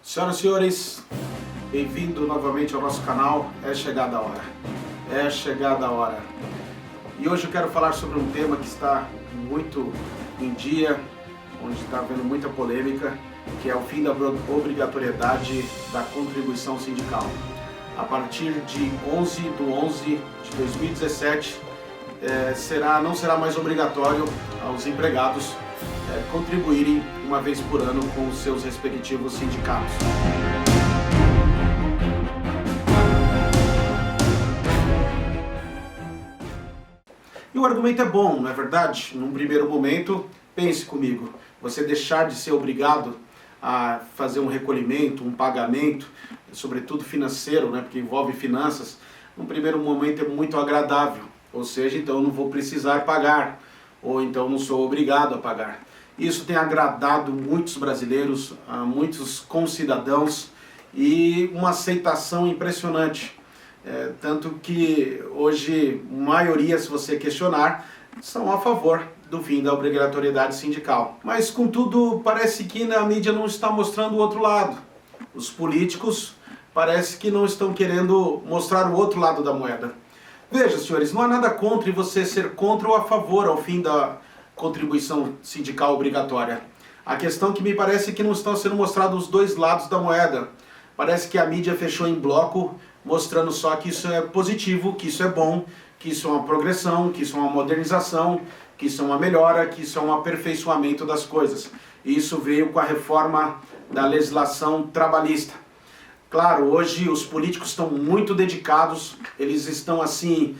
Senhoras e senhores, bem-vindo novamente ao nosso canal. É chegada a hora. É chegada a hora. E hoje eu quero falar sobre um tema que está muito em dia, onde está havendo muita polêmica, que é o fim da obrigatoriedade da contribuição sindical. A partir de 11/11/2017, não será mais obrigatório aos empregados contribuírem uma vez por ano com os seus respectivos sindicatos. E o argumento é bom, não é verdade? Num primeiro momento, pense comigo, você deixar de ser obrigado a fazer um recolhimento, um pagamento, sobretudo financeiro, né, porque envolve finanças, num primeiro momento é muito agradável, ou seja, então eu não vou precisar pagar, ou então não sou obrigado a pagar. Isso tem agradado muitos brasileiros, a muitos concidadãos e uma aceitação impressionante. Tanto que hoje, maioria, se você questionar, são a favor do fim da obrigatoriedade sindical. Mas, contudo, parece que a mídia não está mostrando o outro lado. Os políticos parece que não estão querendo mostrar o outro lado da moeda. Veja, senhores, não há nada contra você ser contra ou a favor ao fim da contribuição sindical obrigatória. A questão que me parece que não estão sendo mostrados os dois lados da moeda. Parece que a mídia fechou em bloco, mostrando só que isso é positivo, que isso é bom, que isso é uma progressão, que isso é uma modernização, que isso é uma melhora, que isso é um aperfeiçoamento das coisas. E isso veio com a reforma da legislação trabalhista. Claro, hoje os políticos estão muito dedicados, eles estão assim,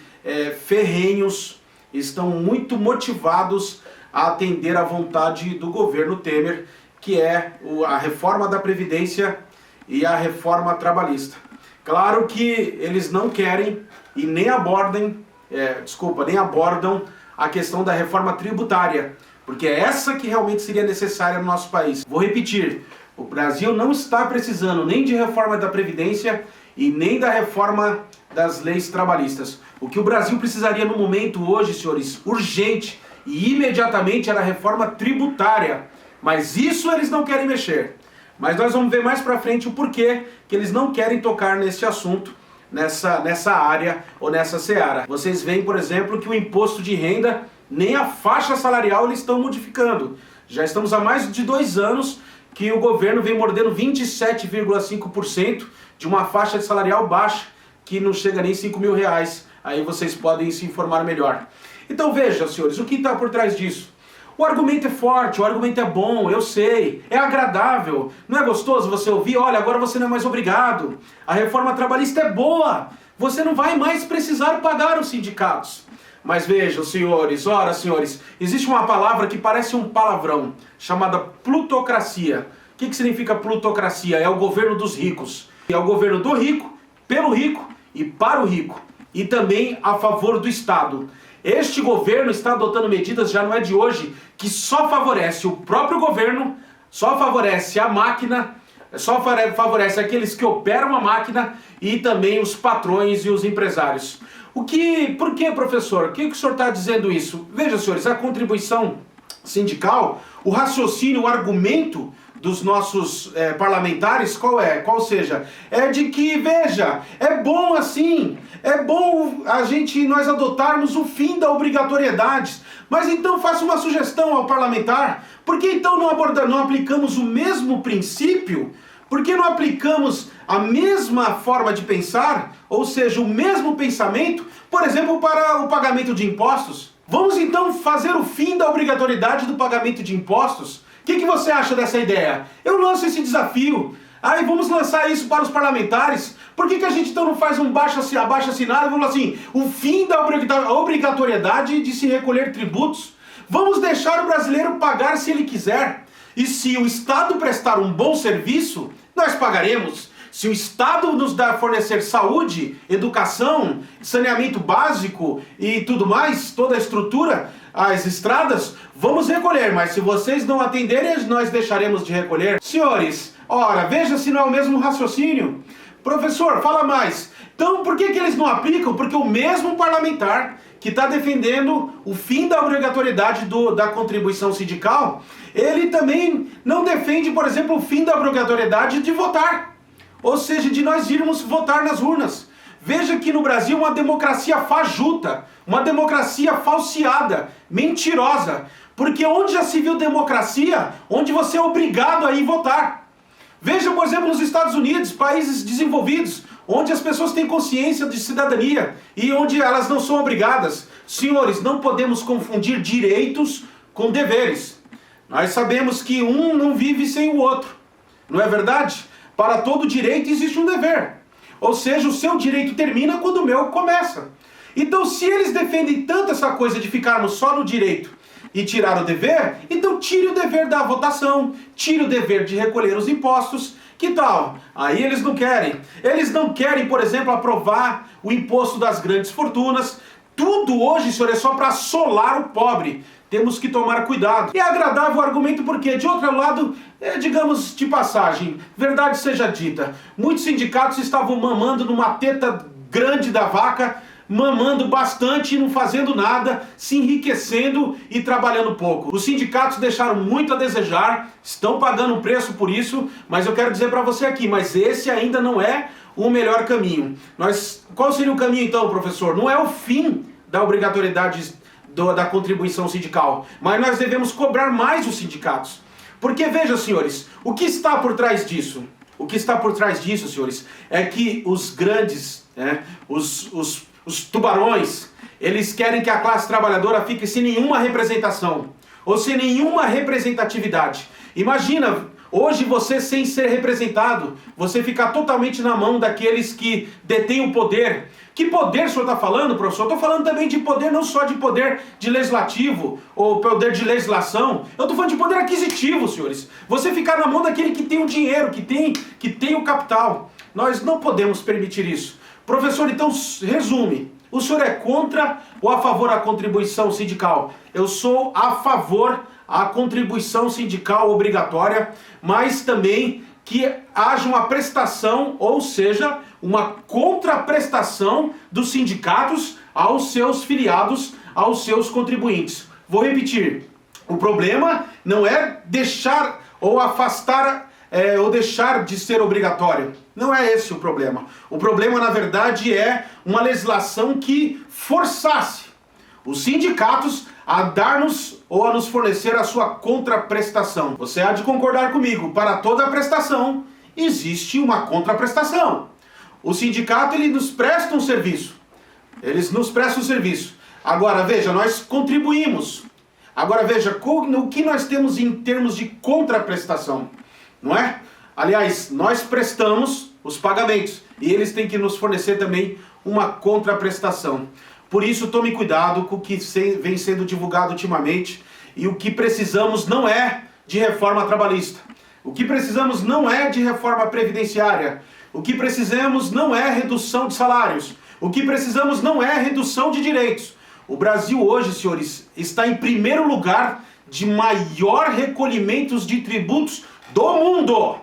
ferrenhos, estão muito motivados a atender à vontade do governo Temer, que é a reforma da Previdência e a reforma trabalhista. Claro que eles não querem e nem abordam a questão da reforma tributária, porque é essa que realmente seria necessária no nosso país. Vou repetir, o Brasil não está precisando nem de reforma da Previdência e nem da reforma das leis trabalhistas. O que o Brasil precisaria no momento hoje, senhores, urgente e imediatamente, era a reforma tributária. Mas isso eles não querem mexer. Mas nós vamos ver mais pra frente o porquê que eles não querem tocar nesse assunto, nessa área ou nessa seara. Vocês veem, por exemplo, que o imposto de renda, nem a faixa salarial eles estão modificando. Já estamos há mais de 2 anos que o governo vem mordendo 27,5% de uma faixa salarial baixa, que não chega nem R$5.000. Aí vocês podem se informar melhor. Então veja, senhores, o que está por trás disso? O argumento é forte, o argumento é bom, eu sei, é agradável. Não é gostoso você ouvir, olha, agora você não é mais obrigado. A reforma trabalhista é boa, você não vai mais precisar pagar os sindicatos. Mas vejam, senhores, ora, senhores, existe uma palavra que parece um palavrão, chamada plutocracia. O que significa plutocracia? É o governo dos ricos. É o governo do rico, pelo rico e para o rico. E também a favor do Estado. Este governo está adotando medidas, já não é de hoje, que só favorece o próprio governo, só favorece a máquina, só favorece aqueles que operam a máquina e também os patrões e os empresários. Por que, professor? Por que o senhor está dizendo isso? Veja, senhores, a contribuição sindical, o raciocínio, o argumento dos nossos parlamentares, qual seja? É de que, veja, é bom assim, é bom nós adotarmos o fim da obrigatoriedade, mas então faça uma sugestão ao parlamentar, por que então não aplicamos o mesmo princípio? Por que não aplicamos a mesma forma de pensar, ou seja, o mesmo pensamento, por exemplo, para o pagamento de impostos? Vamos então fazer o fim da obrigatoriedade do pagamento de impostos? O que você acha dessa ideia? Eu lanço esse desafio. Aí vamos lançar isso para os parlamentares. Por que a gente então não faz um abaixo assinado? Vamos assim, o fim da obrigatoriedade de se recolher tributos. Vamos deixar o brasileiro pagar se ele quiser. E se o Estado prestar um bom serviço, nós pagaremos. Se o Estado nos fornecer saúde, educação, saneamento básico e tudo mais, toda a estrutura, as estradas, vamos recolher, mas se vocês não atenderem, nós deixaremos de recolher. Senhores, ora, veja se não é o mesmo raciocínio. Professor, fala mais. Então, por que eles não aplicam? Porque o mesmo parlamentar que está defendendo o fim da obrigatoriedade da contribuição sindical, Ele também não defende, por exemplo, o fim da obrigatoriedade de votar. Ou seja, de nós irmos votar nas urnas. Veja que no Brasil uma democracia fajuta, uma democracia falseada, mentirosa. Porque onde já se viu democracia, onde você é obrigado a ir votar? Veja, por exemplo, nos Estados Unidos, países desenvolvidos, onde as pessoas têm consciência de cidadania e onde elas não são obrigadas. Senhores, não podemos confundir direitos com deveres. Nós sabemos que um não vive sem o outro. Não é verdade? Para todo direito existe um dever. Ou seja, o seu direito termina quando o meu começa. Então, se eles defendem tanto essa coisa de ficarmos só no direito e tirar o dever, então tire o dever da votação, tire o dever de recolher os impostos. Que tal? Aí eles não querem. Eles não querem, por exemplo, aprovar o imposto das grandes fortunas. Tudo hoje, senhor, é só para assolar o pobre. Temos que tomar cuidado. E é agradável o argumento porque, de outro lado, digamos de passagem, verdade seja dita, muitos sindicatos estavam mamando numa teta grande da vaca, mamando bastante e não fazendo nada, se enriquecendo e trabalhando pouco. Os sindicatos deixaram muito a desejar, estão pagando um preço por isso, mas eu quero dizer para você aqui, mas esse ainda não é o melhor caminho. Qual seria o caminho então, professor? Não é o fim da obrigatoriedade da contribuição sindical, mas nós devemos cobrar mais os sindicatos. Porque veja, senhores, o que está por trás disso? O que está por trás disso, senhores, é que os grandes, os tubarões, eles querem que a classe trabalhadora fique sem nenhuma representação, ou sem nenhuma representatividade. Imagina, hoje você sem ser representado, você ficar totalmente na mão daqueles que detêm o poder. Que poder o senhor está falando, professor? Estou falando também de poder, não só de poder de legislativo, ou poder de legislação. Eu estou falando de poder aquisitivo, senhores. Você ficar na mão daquele que tem o dinheiro, que tem o capital. Nós não podemos permitir isso. Professor, então, resume. O senhor é contra ou a favor da contribuição sindical? Eu sou a favor da contribuição sindical obrigatória, mas também que haja uma prestação, ou seja, uma contraprestação dos sindicatos aos seus filiados, aos seus contribuintes. Vou repetir, o problema não é deixar ou afastar ou deixar de ser obrigatório. Não é esse o problema. O problema, na verdade, é uma legislação que forçasse os sindicatos a dar-nos ou a nos fornecer a sua contraprestação. Você há de concordar comigo, para toda prestação existe uma contraprestação. O sindicato, ele nos presta um serviço. Eles nos prestam um serviço. Agora, veja, nós contribuímos. Agora, veja, o que nós temos em termos de contraprestação, não é? Aliás, nós prestamos os pagamentos e eles têm que nos fornecer também uma contraprestação. Por isso, tome cuidado com o que vem sendo divulgado ultimamente. E o que precisamos não é de reforma trabalhista. O que precisamos não é de reforma previdenciária. O que precisamos não é redução de salários. O que precisamos não é redução de direitos. O Brasil hoje, senhores, está em primeiro lugar de maior recolhimentos de tributos do mundo.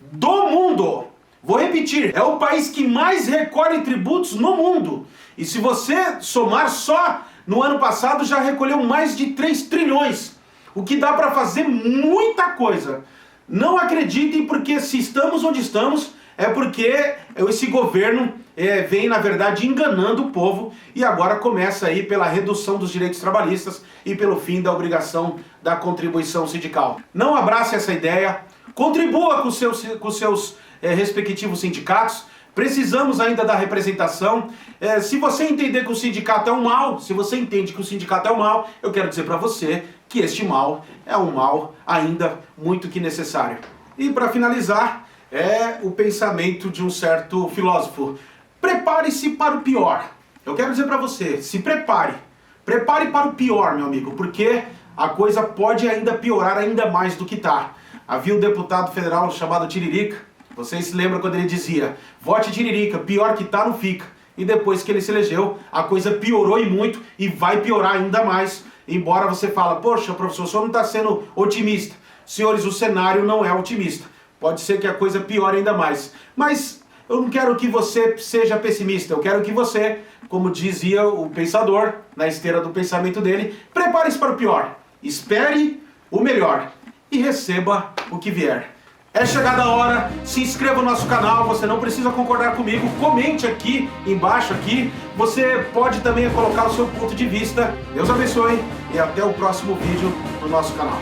Do mundo! Vou repetir, é o país que mais recolhe tributos no mundo. E se você somar só no ano passado, já recolheu mais de 3 trilhões. O que dá para fazer muita coisa. Não acreditem, porque se estamos onde estamos, é porque esse governo vem, na verdade, enganando o povo e agora começa aí pela redução dos direitos trabalhistas e pelo fim da obrigação da contribuição sindical. Não abrace essa ideia, contribua com os seus respectivos sindicatos. Precisamos ainda da representação. Se você entender que o sindicato é um mal, se você entende que o sindicato é um mal, eu quero dizer para você que este mal é um mal ainda muito que necessário. E para finalizar, é o pensamento de um certo filósofo. Prepare-se para o pior. Eu quero dizer para você, se prepare. Prepare para o pior, meu amigo, porque a coisa pode ainda piorar ainda mais do que está. Havia um deputado federal chamado Tiririca. Vocês se lembram quando ele dizia, vote Tiririca, pior que tá não fica. E depois que ele se elegeu, a coisa piorou e muito e vai piorar ainda mais. Embora você fala, poxa, professor, o senhor não está sendo otimista. Senhores, o cenário não é otimista. Pode ser que a coisa piore ainda mais. Mas eu não quero que você seja pessimista. Eu quero que você, como dizia o pensador, na esteira do pensamento dele, prepare-se para o pior. Espere o melhor. e receba o que vier. É chegada a hora, se inscreva no nosso canal, você não precisa concordar comigo, comente aqui embaixo aqui, você pode também colocar o seu ponto de vista. Deus abençoe e até o próximo vídeo no nosso canal.